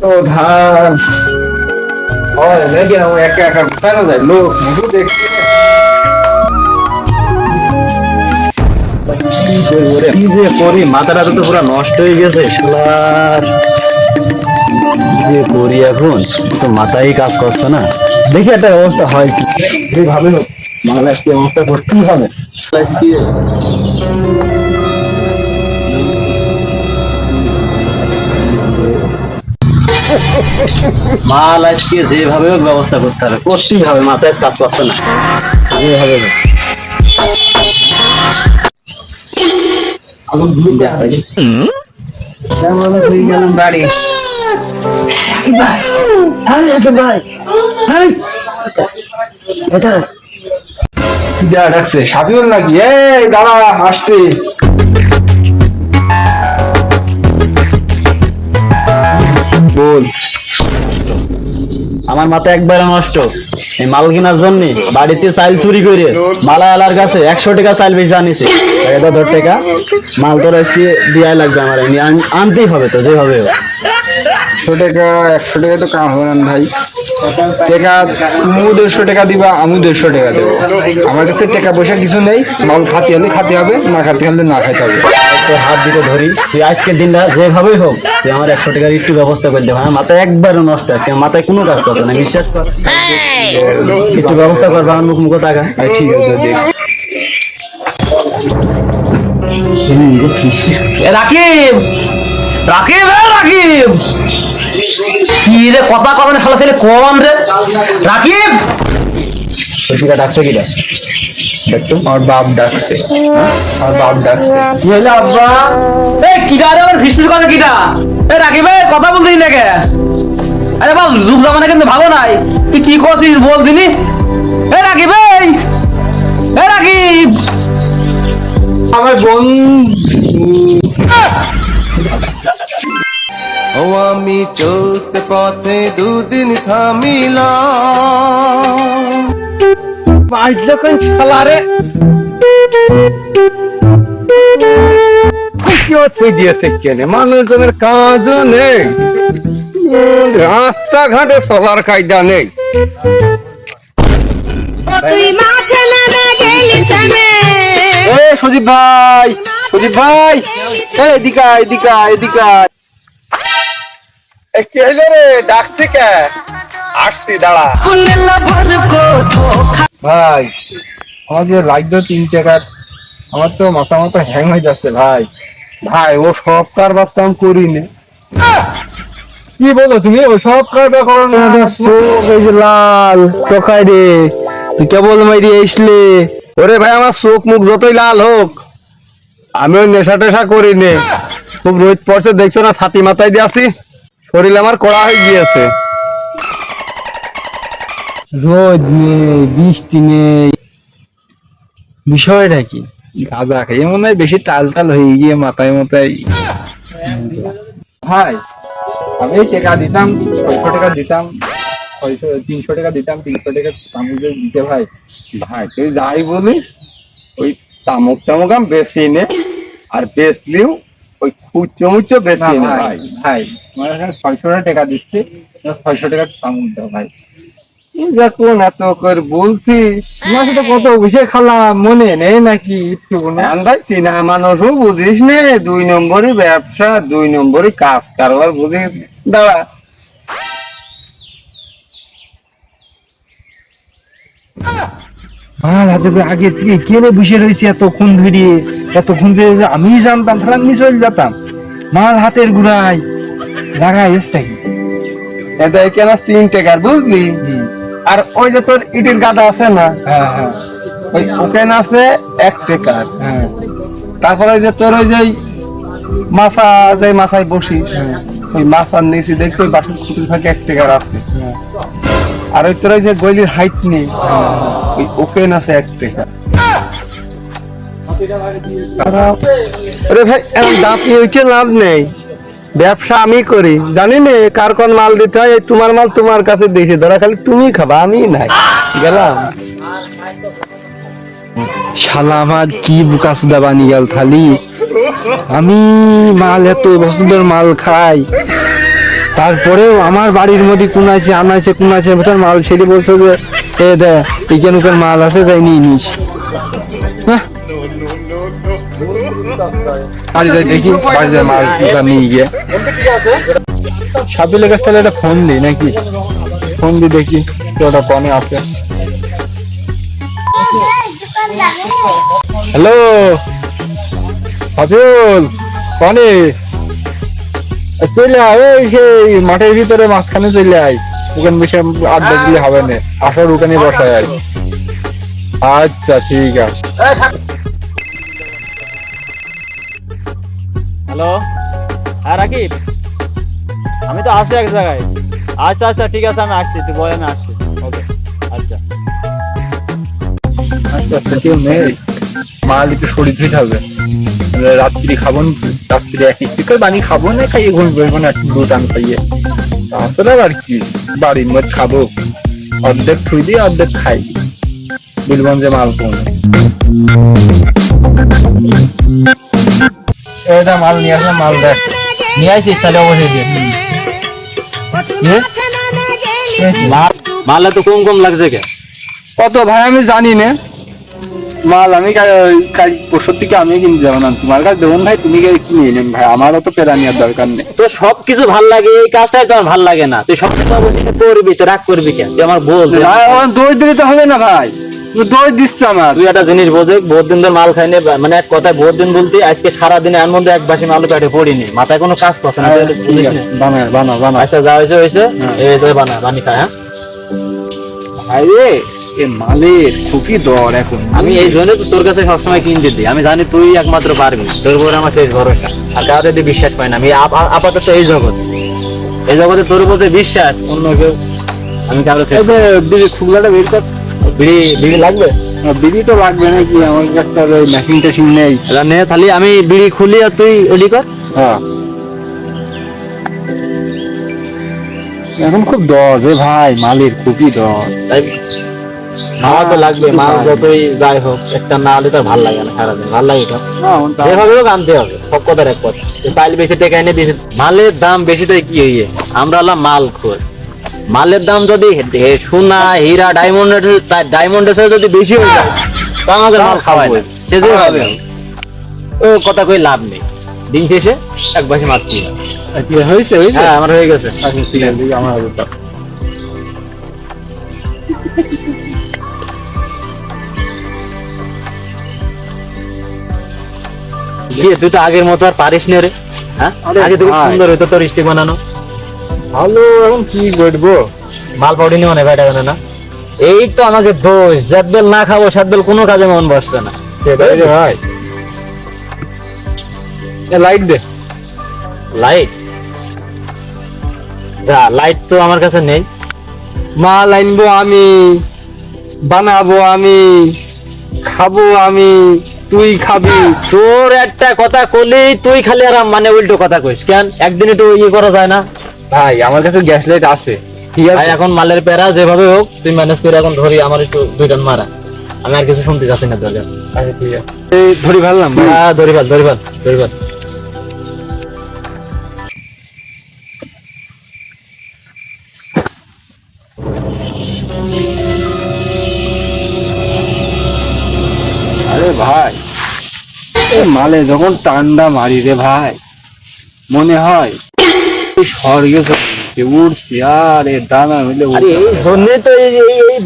তো ধান হয় নাকি আমার একা একা কোথায় যায় লোক শুধু দেখছে কি যে করি, মাথাটা তো পুরো নষ্ট হয়ে গেছে শালার। কি যে করি এখন, তো মাথায় কাজ করছে না। দেখি একটা ব্যবস্থা হয় কি ভাবে হোক, বাংলাদেশকে ব্যবস্থা করতেই হবে। মাল আজকে যেভাবে হোক ব্যবস্থা করতে হবে, করতেই হবে, মাথায় কাজ করছে না, যেভাবে হোক। গেলাম বাড়ি ডাকছে সাবিউল নাকি? এই দাঁড়া আসছি। বল। আমার মাথা একবারে নষ্ট। এই মাল কেনার জন্য বাড়িতে চাল চুরি করে মালায়ালার কাছে 100 টাকা চাল বেশি আনিছে। এটা ধর টাকা মাল তোর আজকে দিয়াই লাগবে, আমার আনতেই হবে তো যেভাবে। 100 টাকা তো কাম হবে না ভাই। টাকা তুমি 150 টাকা দিবা, আমি 150 টাকা দেবো। আমার কাছে টাকা পয়সা কিছু নেই। মাল খাতে হলে খাতে হবে, না খাতে হলে না খাইতে হবে। তো হাত দিতে ধরি, তুই আজকের দিনটা যেভাবেই হোক তুই আমার 100 টাকার একটু ব্যবস্থা করে দেবে। আমার মাথায় একবারও নষ্ট, মাথায় কোনো কাজ করবে না, বিশ্বাস কর। একটু ব্যবস্থা করবে আমার মুখ টাকা। ঠিক আছে দেখ। রাকিব রাকিব রাকিব কি রে, কথা কথা না শালা ছেলে কম রে। রাকিব ডাকছে কিটা? দেখতো আমার বাপ ডাকছে, আমার বাপ ডাকছে। কি হইলো আব্বা? এই কিডা রে, আমার ফিসফিস কথা কিডা? এই রাকিব কথা বলছিস না কে? আরে বাবা যুগ জামানা কিন্তু ভালো নাই, তুই কি করছিস বল দিনি। এই রাকিব এই রাকিব আমার বোন ও আমি চলতে পথে দুদিন থামিলাম। যখন ছালারে দিয়েছে কেন, মানুষজনের কাজও নেই, রাস্তাঘাটে চলার কায়দা নেই। সজীব ভাই, সজীব ভাই, এদিকে এদিকে এদিকে কে রে ডাকছে কে? আসছি দাঁড়া ভাই। আমার যে লাগবে 3 টাকার, আমার তো মাথা মাথা হ্যাং হয়ে যাচ্ছে ভাই। ভাই ও সব কারবার তো আমি করিনি। কি বলো তুমি? ও সব কারবার করো না? লাল চোখাই রে, তুই কেবল মাইরি আসলে। ওরে ভাই আমার চোখ মুখ যতই লাল হোক, আমি ওই নেশা টেশা করিনি। খুব রোদ পড়ছে দেখছো না, ছাতি মাথায় দিয়ে আছি, শরীর আমার কড়া হয়ে গিয়েছে। রোদ নেই, বৃষ্টি নেই, বিষয়টা কি? গাঁজা খেয়ে মনে হয় বেশি টাল টাল হয়ে গিয়ে মাথায় মাথায়। ভাই আমি টাকা দিতাম, 600 টাকা দিতাম, 300 টাকা দিতাম, 300 টাকা তামুক দিতে ভাই। ভাই তুই যাই বলিস, ওই তামুক টামুক আমি বেশি নে, আর বেচলিও ওই খুচো মুচো বেশি নে ভাই। ভাই আমার 600 টাকা দিচ্ছি, 600 টাকা তামুক দাও ভাই। যখন এত করে বলছিস, কত বিষয় খালাম মনে নেই নাকি? একটু ভাই চিনা মানুষও বুঝিস নে, 2 নম্বরই ব্যবসা, 2 নম্বরই কাজ কারবার বুঝিস। দাঁড়া আগে থেকে কেনে বসে রয়েছে এতক্ষণ ধরে, এতক্ষণ ধরে আমি জানতাম তাহলে আমি চলে যেতাম। মার হাতের গুড়াই লাগাই এসটা কি এটা কেন 3 টাকার বুঝলি? আর ওই যে তোর ইটের গাদা আছে না, ওই ওখানে আছে 1 টাকার। তারপরে যে তোর ওই যে মাছা, যে মাথায় বসিস, ওই মাছার নিচে দেখি ওই বাসন খুঁটির ফাঁকে 1 টাকার আছে। আর ওই তোর ওই যে গলির হাইট নেই, ওই ওপেন আছে 1 টাকা। আরে ভাই দাম হইছে, লাভ নেই, ব্যবসা আমি করি, জানি না কার কোন মাল দিতে হয়। তোমার মাল তোমার কাছে দিয়েছি, ধরা খালি তুমি খাবা, আমি নাই গেলাম। শালা আমার কি বুকা সুদা বানি গেল খালি। আমি মাল এত বছর মাল খাই, তারপরেও আমার বাড়ির মধ্যে কোন আছে ভেতর মাল ছেড়ে বলছো যে এ দে ইকেনুকের মাল আছে যাই নিয়ে নিস। হ্যাঁ? আরে যাই দেখি বাড়িতে মাল নিয়ে গিয়ে সাবিলের কাছ থেকে একটা ফোন দিই নাকি, ফোন দিয়ে দেখি ওটা কনে আছে। হ্যালো হাবিবুল, কনে চলে আয় ওই সেই মাঠের ভিতরে মাঝখানে চলে আয়, ওখানে বেশি আড্ডা দিলে হবে না, আসার ওখানে বসায় আয়। আচ্ছা ঠিক আছে। হ্যালো, হ্যাঁ রাকিব, আমি তো আসছি এক জায়গায়। আচ্ছা আচ্ছা ঠিক আছে, আমি আসছি, তুই বল, আমি আসছি। ওকে আচ্ছা। আচ্ছা কেউ নেই, মাল একটু শরীর ধুইতে হবে, রাত্রি খাবো না, রাত্রি এক একটু করে বানিয়ে খাবো না, খাইয়ে ঘুম করবো না, একটু দুধ আন খাইয়ে, তাছাড়া আর কি বাড়ির মধ্যে খাবো, অর্ধেক থুই দিয়ে অর্ধেক খাই, বিলগঞ্জে মাল কমে। এটা মাল নিয়ে আসলে মাল দেখ, নিয়ে আসিস তাহলে অবশ্যই। মালে তো কম কম লাগছে কে? কত ভাই আমি জানি না, মাল আমি পরশুর দিকে আমি কিনতে যাবো না, তোমার কাছে দেবো ভাই, তুমি কিনে নেন ভাই, আমারও তো পেরা নেওয়ার দরকার নেই। তো সবকিছু ভাল লাগে, এই কাজটাই তো আমার ভাল লাগে না। তুই সবকিছু অবশ্যই করবি, তো রাগ করবি কেন? তুই আমার বল, দই দিলে তো হবে না ভাই, দই দিচ্ছে আমার। তুই একটা জিনিস বোঝে, বহুত দিন ধরে মাল খাইনি, মানে এক কথায় বহুত দিন বলতে আজকে সারাদিনে এর মধ্যে এক বাসি মাল পেটে পড়িনি, মাথায় কোনো কাজ করছে না। বানা বানা বানা, আচ্ছা যা হয়েছে হয়েছে, এই তো বানা বানি খায়। হ্যাঁ ভাই রে, এ মালের খুবই দর এখন। আমি এই জন্য তো তোর কাছে সবসময় কিনতে দিই, আমি জানি তুই একমাত্র পারবি, তোর উপরে আমার শেষ ভরসা, আর কাউকে যদি বিশ্বাস পাই না। আমি আপাতত এই জগতে তোর উপর যে বিশ্বাস, অন্য কেউ আমি কারো বিড়ি খুবলাটা বের কর, বিড়ি লাগবে? বিড়ি তো লাগবে নাকি, আমার কাছে ওই মেশিন টেশিন নেই। নে তাহলে আমি বিড়ি খুলি আর তুই ওডি কর। হ্যাঁ এখন খুব দর রে ভাই, মালের খুবই দর। তাই মাল তো লাগবে, মাল যতই যাই হোক, একটা না হলে তো ভালো লাগে না, সারাদিন ভালো লাগে তো, যেভাবে হোক আনতে হবে, সব কথার এক কথা। পাইল বেশি টাকা এনে বেশি, মালের দাম বেশি তো কি হইয়ে, আমরা হলাম মাল খোর। মালের দাম যদি সোনা হীরা ডায়মন্ডের সাথে যদি বেশি হয়ে যায়, তা আমাদের মাল খাওয়ায় না, সেটাই হবে। ও কথা কই লাভ নেই, দিন শেষে এক বাসি মারছি। হয়েছে হয়েছে, হ্যাঁ আমার হয়ে গেছে। ঠিক আছে আমার হবে। তুই তো আগের মতো আর পারিস না রে। হ্যাঁ আগে তো খুব সুন্দর হইতো তোর স্টিক বানানো। ভালো, এখন কি করবো, মাল পাউডি নিয়ে অনেক ভাইটা জানে না। এই তো আমাকে দোষ, জাতবেল না খাবো সাতবেল কোনো কাজে মন বসবে না। সেটাই রে ভাই। লাইট দে, লাইট যা, লাইট তো আমার কাছে নেই। মাল আনবো আমি, বানাবো আমি, খাবো আমি, তুই খাবি। তোর একটা কথা কলি তুই খালি আর মানে উল্টো কথা কইস কেন? একদিন একটু ইয়ে করা যায় না? ভাই আমার কাছে গ্যাস লাইট আছে, ঠিক আছে। ভাই এখন মালের প্যারা যেভাবে হোক তুই ম্যানেজ করে এখন ধরি, আমার একটু দুইটান মারা, আমি আর কিছু শুনতে যাচ্ছি না তোকে। আচ্ছা ঠিক আছে, এই ধরি ফেললাম। হ্যাঁ ধরি ফেল। আরে ভাই, এই মালে যখন টান্ডা মারি রে ভাই, মনে হয় স্বর্গে উঠছি, আর এ দানা হইলে আরে এই জন্যই তো এই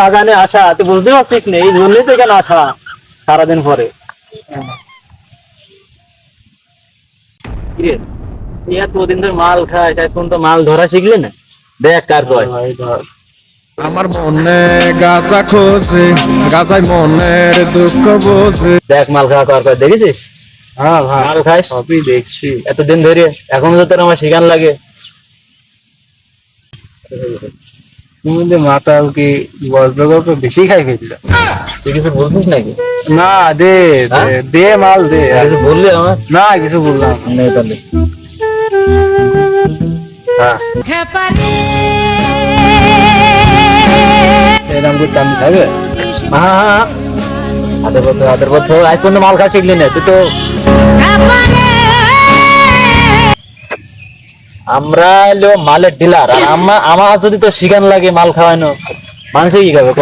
বাগানে আসা, তুই বুঝতে পারছিস না? এই জন্যই তো এখানে আসা সারাদিন পরে। কিরে তুই এতদিন ধরে মাল খাস, এখন তো মাল ধরা শিখলি না? দেখ কার কয়। আমার মনে গাছা খোঁজে, গাছায় মনের দুঃখ বোঝে। দেখ মাল খাওয়া কার কয়, দেখেছিস? হ্যাঁ ভাই মাল খাস সবই দেখছি। এতদিন ধরে, এখন তো তোর আমার শিখান লাগে। তুমি যে মাথা কি গল্প গল্প বেশি খাই ফেলল। তুই কিছু বলছিস নাকি? না দে দে মাল দে, কিছু বললি আমার? না কিছু বললাম নেই তাহলে। হ্যাঁ এরকম করতে আমি খাবে। হ্যাঁ হাতের পথ আজ পর্যন্ত মাল খাওয়া শিখলি না তুই তো। আমরা হলো মালের ডিলার, আর আমার যদি তো শিখান লাগে মাল খাওয়ানো, মানুষে কি খাবে ক?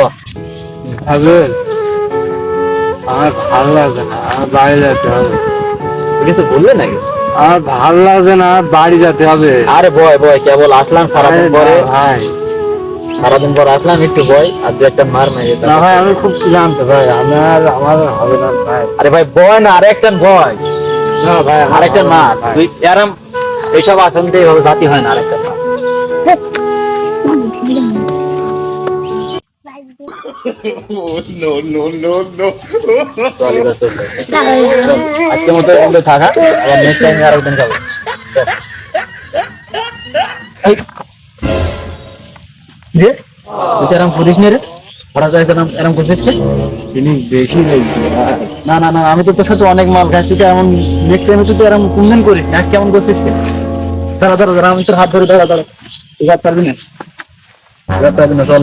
হবে আমার ভালো লাগছে না, আমার বাড়ি যেতে হবে। কিছু বললে নাকি? আমার ভালো লাগছে না, আমার বাড়ি যেতে হবে। আরে বয় বয়, কেবল আসলাম সারাদিন পরে, ভাই সারাদিন পর আসলাম, একটু বয় আর দু একটা মার মেরে না ভাই, আমি খুব ক্লান্ত ভাই, আমার হবে না ভাই। আরে ভাই বয় না, আরেকটা বয়, না ভাই, আরেকটা মার ভাই। তুই এরম এইসব আসনতে এইভাবে জাতি হয় না, আরেকটা মার। চল, এবার চল, চল। আজকের মতো এখানে থাকা, আবার নেক্সট টাইম আরেকদিন খাবো। চল। এই, রে, তুই তো এরম করিস নি রে, হঠাৎ এরম করছিস কে? তিনি বেশি লেগেছে ভাই। না না না, আমি তো তোর সাথে অনেক মাল খাস, তুই তো এমন নেক্সট টাইমে তুই তো এরম কুন্দন করিস না, কেমন করছিস কে? দাঁড়া দাঁড়া দাঁড়া, আমি তোর হাত ধরে, দাঁড়া দাঁড়া, তুই হাত পারবি না, হাত পারবি না, চল।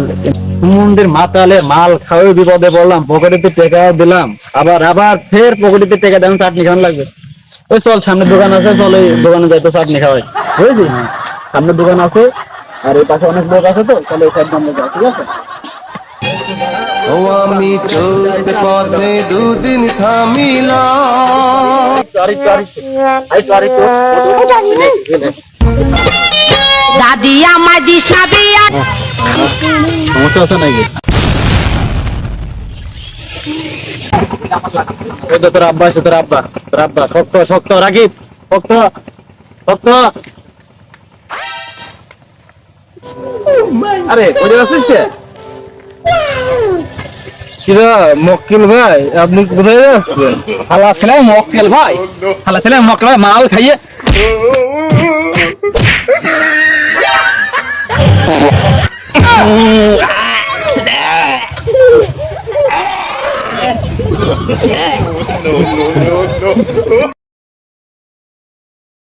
কুমন্দির মাতালে মাল খাওয়াই বিপদে পড়লাম, পকেটেতে টাকা দিলাম, আবার আবার ফের পকেটেতে টাকা দিলাম, চাটনি খাওয়ান লাগবে। ওই চল, সামনে দোকান আছে, চল ওই দোকানে যাই, তো চাটনি খাওয়াই, বুঝলি? সামনে দোকান আছে, আর এই পাশে অনেক লোক আছে, তো চলো ওই সাইড দিয়ে যাই, ঠিক আছে? ও আমি চলতে পথে দুদিন থামিলাম। দাদি আমায় দিস না বিয়া। সমস্যা আছে নাকি? ওই তো তোর আব্বা আছে, তোর আব্বা, তোর আব্বা শক্ত শক্ত রাখিব, শক্ত শক্ত। আরে কোথায় আছিস কে? কিরা মক্কেল ভাই, আপনি কোথায় যাচ্ছেন? হালা ছেলে মক্কেল ভাই, হালা ছেলে মক্কেল ভাই, মাল খাইয়ে